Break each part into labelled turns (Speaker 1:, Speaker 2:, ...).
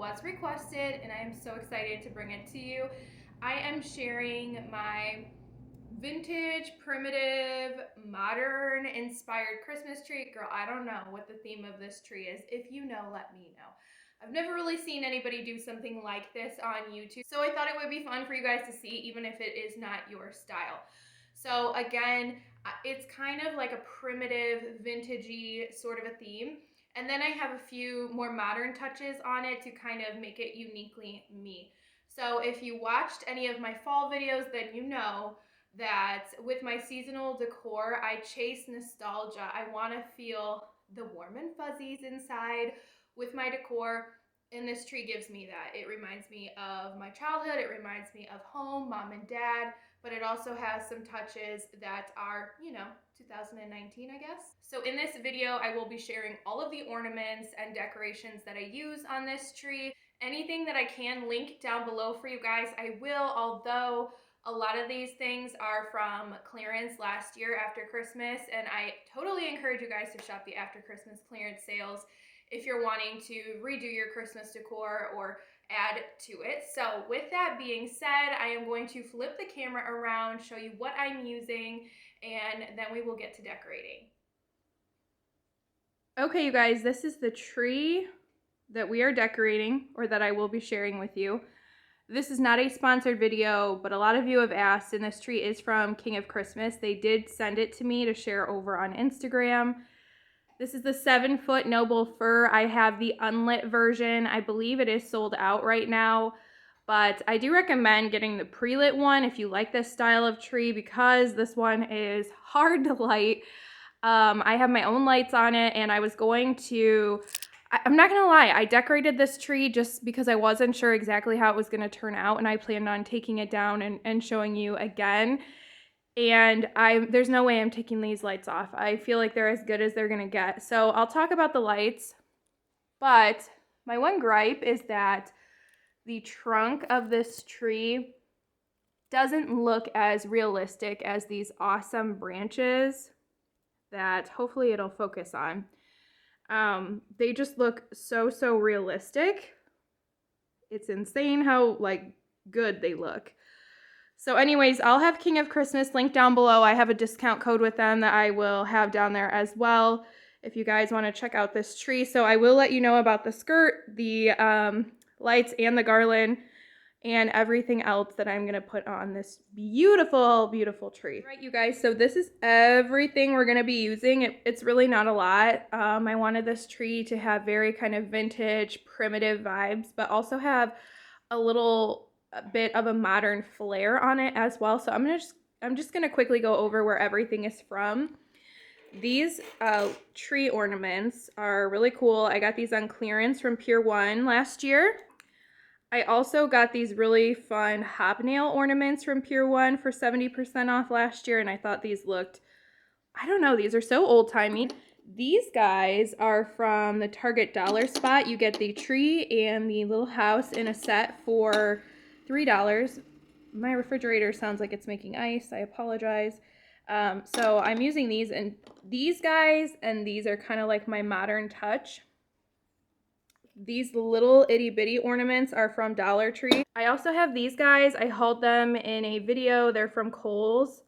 Speaker 1: was requested, and I am so excited to bring it to you. I am sharing my vintage, primitive, modern inspired Christmas tree. Girl, I don't know what the theme of this tree is. If you know, let me know. I've never really seen anybody do something like this on YouTube, so I thought it would be fun for you guys to see, even if it is not your style. So again, it's kind of like a primitive, vintagey sort of a theme. And then I have a few more modern touches on it to kind of make it uniquely me. So if you watched any of my fall videos, then you know that with my seasonal decor, I chase nostalgia. I want to feel the warm and fuzzies inside with my decor, and this tree gives me that. It reminds me of my childhood, it reminds me of home, mom and dad, but it also has some touches that are, 2019, I guess. So in this video, I will be sharing all of the ornaments and decorations that I use on this tree. Anything that I can link down below for you guys, I will, although a lot of these things are from clearance last year after Christmas, and I totally encourage you guys to shop the after Christmas clearance sales if you're wanting to redo your Christmas decor or add to it. So with that being said, I am going to flip the camera around, show you what I'm using, and then we will get to decorating. Okay, you guys, this is the tree that we are decorating, or that I will be sharing with you. This is not a sponsored video, but a lot of you have asked, and this tree is from King of Christmas. They did send it to me to share over on Instagram. This is the 7-foot noble fir. I have the unlit version. I believe it is sold out right now, but I do recommend getting the pre-lit one if you like this style of tree, because this one is hard to light. I have my own lights on it, and I was going to, I'm not gonna lie, I decorated this tree just because I wasn't sure exactly how it was gonna turn out, and I planned on taking it down and showing you again. And there's no way I'm taking these lights off. I feel like they're as good as they're gonna get. So I'll talk about the lights, but my one gripe is that the trunk of this tree doesn't look as realistic as these awesome branches that hopefully it'll focus on. They just look so realistic. It's insane how good they look. So anyways, I'll have King of Christmas linked down below. I have a discount code with them that I will have down there as well if you guys want to check out this tree. So I will let you know about the skirt, the lights, and the garland, and everything else that I'm going to put on this beautiful, beautiful tree. All right, you guys, so this is everything we're going to be using. It's really not a lot. I wanted this tree to have very kind of vintage, primitive vibes, but also have a bit of a modern flair on it as well. So I'm just gonna quickly go over where everything is from. These tree ornaments are really cool. I got these on clearance from Pier 1 last year. I also got these really fun Hobnail ornaments from Pier 1 for 70% off last year, and I thought these looked, I don't know, these are so old-timey. These guys are from the Target dollar spot. You get the tree and the little house in a set for $3. My refrigerator sounds like it's making ice. I apologize. So I'm using these, and these guys and these are kind of like my modern touch. These little itty bitty ornaments are from Dollar Tree. I also have these guys. I hauled them in a video. They're from Kohls.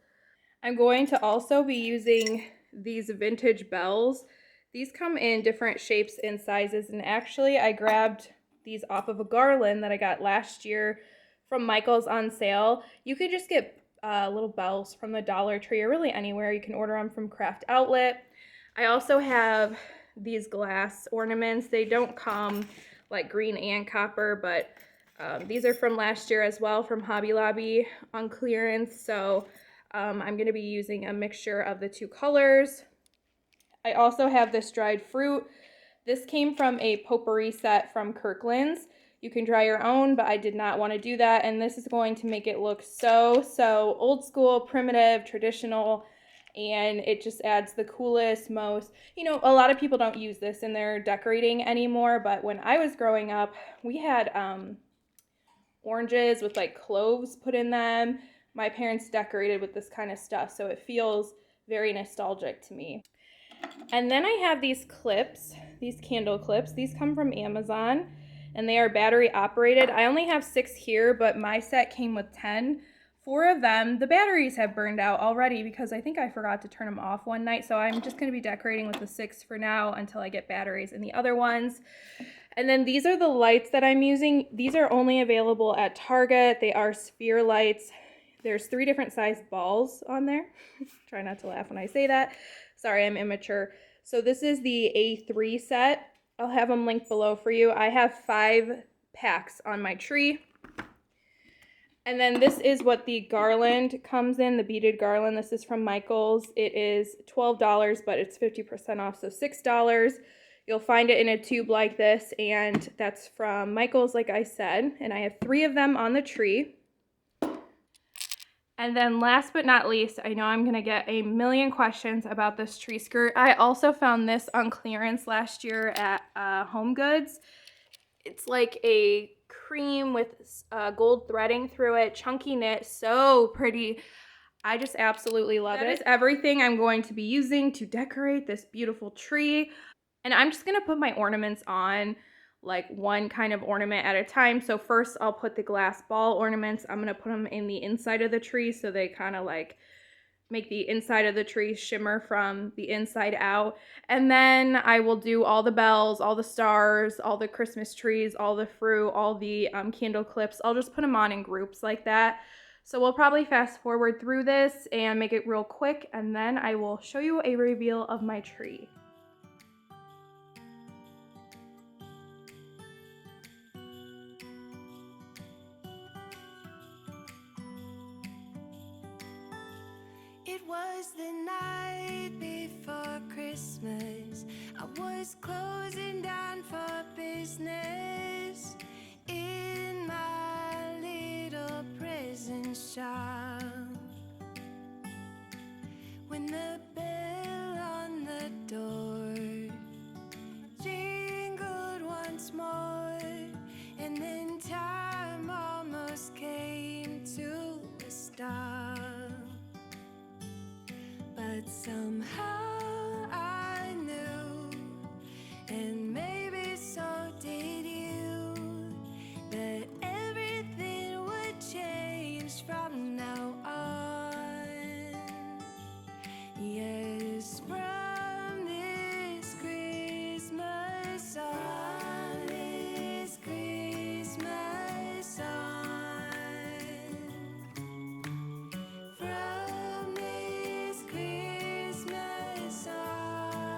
Speaker 1: I'm going to also be using these vintage bells. These come in different shapes and sizes, and actually I grabbed these off of a garland that I got last year from Michael's on sale. You could just get little bells from the Dollar Tree or really anywhere. You can order them from Craft Outlet. I also have these glass ornaments. They don't come like green and copper, but these are from last year as well from Hobby Lobby on clearance. So I'm going to be using a mixture of the two colors. I also have this dried fruit. This came from a potpourri set from Kirkland's. You can dry your own, but I did not want to do that. And this is going to make it look so old school, primitive, traditional. And it just adds the coolest, most, a lot of people don't use this in their decorating anymore. But when I was growing up, we had oranges with like cloves put in them. My parents decorated with this kind of stuff, so it feels very nostalgic to me. And then I have these clips, these candle clips. These come from Amazon. and they are battery operated. I only have 6 here, but my set came with 10. 4 of them, the batteries have burned out already because I think I forgot to turn them off one night. So I'm just going to be decorating with the 6 for now until I get batteries in the other ones. And then these are the lights that I'm using. These are only available at Target. They are sphere lights. There's 3 different sized balls on there. Try not to laugh when I say that. Sorry, I'm immature. So this is the A3 set. I'll have them linked below for you. I have 5 packs on my tree. And then this is what the garland comes in, the beaded garland. This is from Michaels. It is $12, but it's 50% off, so $6. You'll find it in a tube like this, and that's from Michaels, like I said. And I have 3 of them on the tree. And then last but not least, I know I'm going to get a million questions about this tree skirt. I also found this on clearance last year at Home Goods. It's like a cream with gold threading through it, chunky knit, so pretty. I just absolutely love it. That is everything I'm going to be using to decorate this beautiful tree. And I'm just going to put my ornaments on like one kind of ornament at a time. So first I'll put the glass ball ornaments. I'm going to put them in the inside of the tree so they kind of like make the inside of the tree shimmer from the inside out. And then I will do all the bells, all the stars, all the Christmas trees, all the fruit, all the candle clips. I'll just put them on in groups like that. So we'll probably fast forward through this and make it real quick, and then I will show you a reveal of my tree.
Speaker 2: It was the night before Christmas. I was closing down for business in my little prison shop, when the bell on the door jingled once more, and then time almost came to a stop. But somehow I knew, and maybe so did you, that everything would change from now on. Yes, from this Christmas on, this Christmas on, from this Christmas on,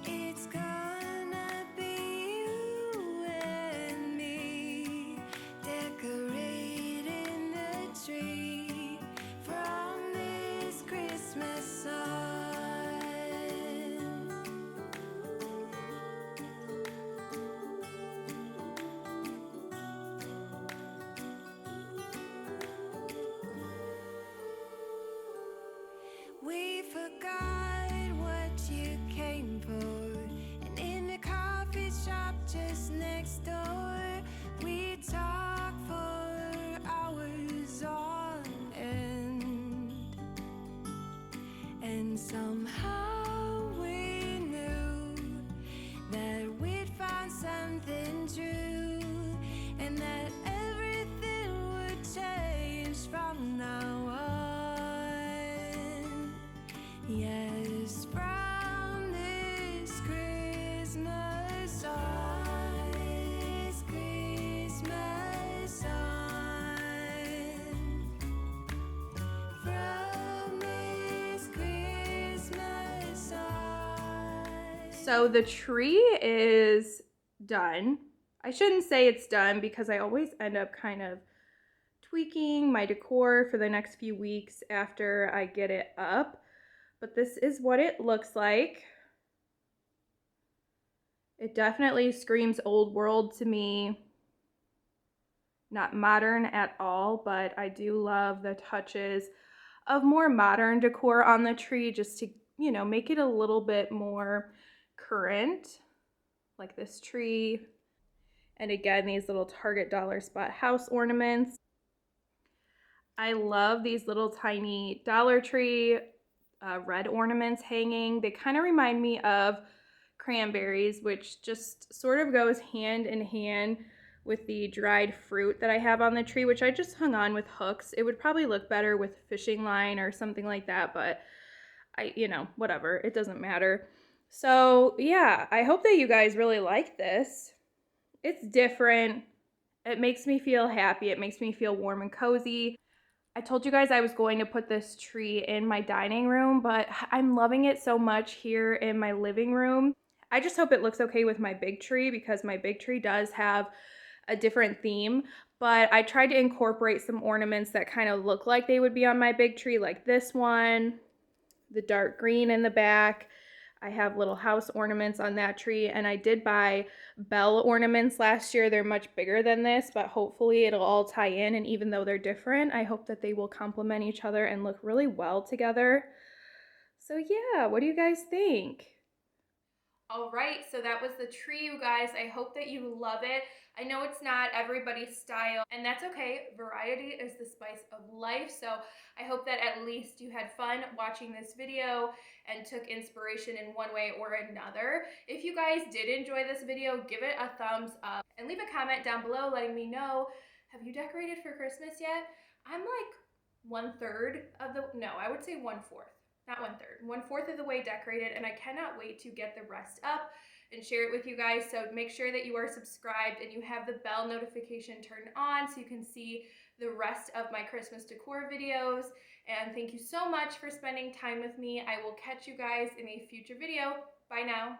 Speaker 2: it's gonna be you and me decorating the tree from this Christmas on. We forgot what you came for, and in the coffee shop just next door, we talked for hours on end, and somehow we knew that we'd found something true, and that everything would change from now on. Yes, from this Christmas on, this Christmas on, from this Christmas on.
Speaker 1: So the tree is done. I shouldn't say it's done because I always end up kind of tweaking my decor for the next few weeks after I get it up. But this is what it looks like. It definitely screams old world to me. Not modern at all, but I do love the touches of more modern decor on the tree just to, you know, make it a little bit more current, like this tree. And again, these little Target dollar spot house ornaments. I love these little tiny Dollar Tree red ornaments hanging. They kind of remind me of cranberries, which just sort of goes hand in hand with the dried fruit that I have on the tree, which I just hung on with hooks. It would probably look better with fishing line or something like that, but whatever, it doesn't matter. So yeah, I hope that you guys really like this. It's different. It makes me feel happy. It makes me feel warm and cozy. I told you guys I was going to put this tree in my dining room, but I'm loving it so much here in my living room. I just hope it looks okay with my big tree because my big tree does have a different theme, but I tried to incorporate some ornaments that kind of look like they would be on my big tree, like this one, the dark green in the back. I have little house ornaments on that tree, and I did buy bell ornaments last year. They're much bigger than this, but hopefully it'll all tie in, and even though they're different, I hope that they will complement each other and look really well together. So yeah, what do you guys think? All right, so that was the tree, you guys. I hope that you love it. I know it's not everybody's style, and that's okay. Variety is the spice of life, so I hope that at least you had fun watching this video and took inspiration in one way or another. If you guys did enjoy this video, give it a thumbs up and leave a comment down below letting me know, have you decorated for Christmas yet? I'm like 1/3 of the, no, I would say 1/4. Not 1/3, 1/4 of the way decorated, and I cannot wait to get the rest up and share it with you guys. So make sure that you are subscribed and you have the bell notification turned on so you can see the rest of my Christmas decor videos. And thank you so much for spending time with me. I will catch you guys in a future video. Bye now.